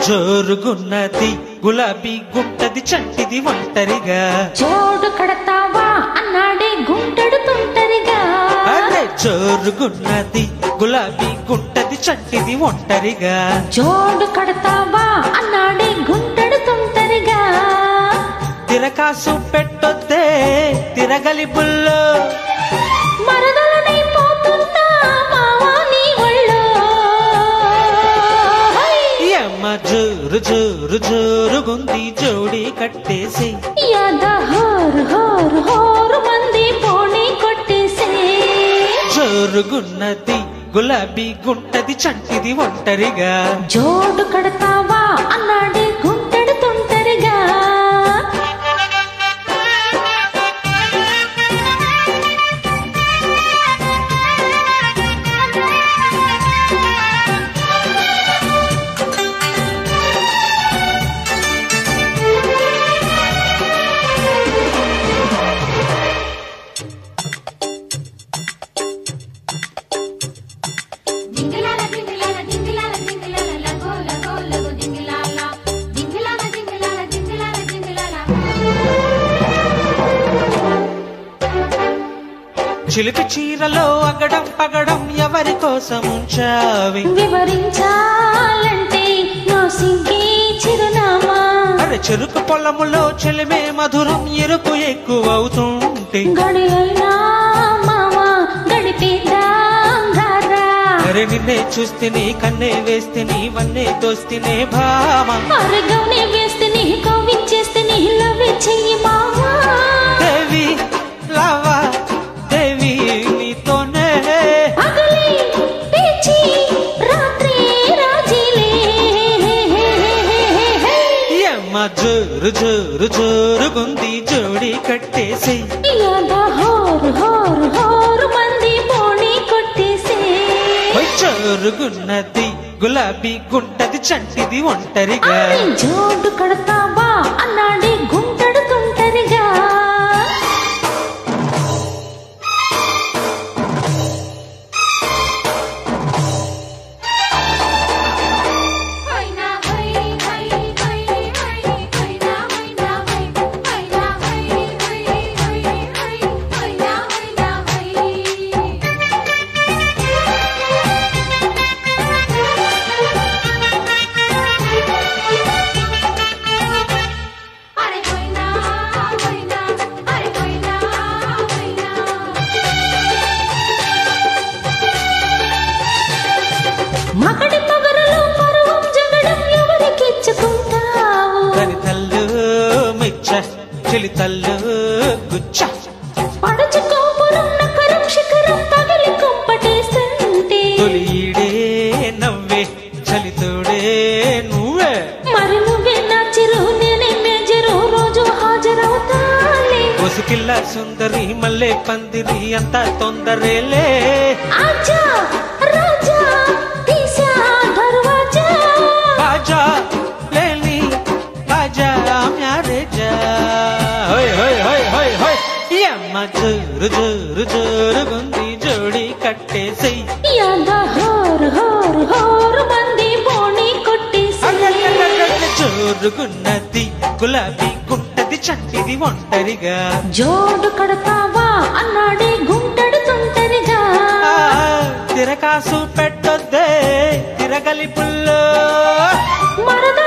జోరుగున్నది గులాబీ గుంటది చంటిది ఒంటరిగా జోడు కడతావా అన్నాడే గుంటడు తుంటరిగా అరే జోరుగున్నది గులాబీ గుంటది చంటిది ఒంటరిగా జోడు కడతావా అన్నాడే గుంటడు తుంటరిగా తిరకాసు పెట్టొద్దే తిరగలి బుల్లో మరదలనైపోతున్నా మావా నీ ఒళ్ళో యమ్మ జోరు జోరు జోరుగుంది జోడి కట్టేసి యాదా హోరు హోరు హోరు మంది పోనీ కొట్టేసే జోరుగున్నది గులాబీ గుంటది చంటిది ఒంటరిగా జోడు కడతావా అన్నాడే గుంటడు తుంటరిగా చిలిపి చీరలో అగడం పగడం ఎవరి కోసం ఉంచావి వివరించాలంటే నా సిగ్గే చిరునామా అరే చెరుకు పొలములో చెలిమే మధురం ఎరుపు ఎక్కువ అవుతుంటే గడియైనా మామా గడిపేద్దాం రారా అరే నిన్నే చూస్తేనే కన్నే వేస్తేనే వన్నే తోస్తేనే భామ అరే గౌనే వేస్తేనే కవ్వించేస్తేనే లవ్వే చెయ్యి మామా దేవి లావా దేవి నీతోనే అగలే పేచి రాత్రి రాజిలే యమ్మ జోరు జోరు జోరుగుంది జోడి కట్టేసి యాదా హోరు హోరు హోరు మంది పోనీ కొట్టేసే జోరుగున్నది గులాబీ గుంటది చంటిది ఒంటరిగా అరే జోడు కడతావా అన్నాడే గుంటడు తుంటరిగా మగడి పగరలో పరువం జగడం ఎవరికిచ్చుకుంటావు తల్లు మిచ్చ చెలి తల్లు గుచ్చ పడుచుకోపురం నకరం శిఖరం తగిలి కుంపటేస్తుంటే తొలి ఈడే నవ్వే చలితోడే నువ్వే మరి నువ్వే నా చిరు నేనే మేజరు రోజు హాజరవుతాలే ఒసికిల్ల సుందరి మల్లె పందిరి అంత తొందరేలే ఆజా రాజా తీసా దర్వాజా బాజా లేని బాజా మ్యారేజా హోయ్ హోయ్ హోయ్ హోయ్ హోయ్ యమ్మ జోరు జోరు జోరుగుంది జోడి కట్టేసి యాదా హోరు హోరు హోరు మంది పోనీ కొట్టేసి జోరుగున్నది గులాబీ గుంటది చంటిది ఒంటరిగా జోడు కడతావా అన్నాడే గుంటడు తుంటరిగా తిరకాసు పెట్టొద్దే తిరగలి పుల్లో మరద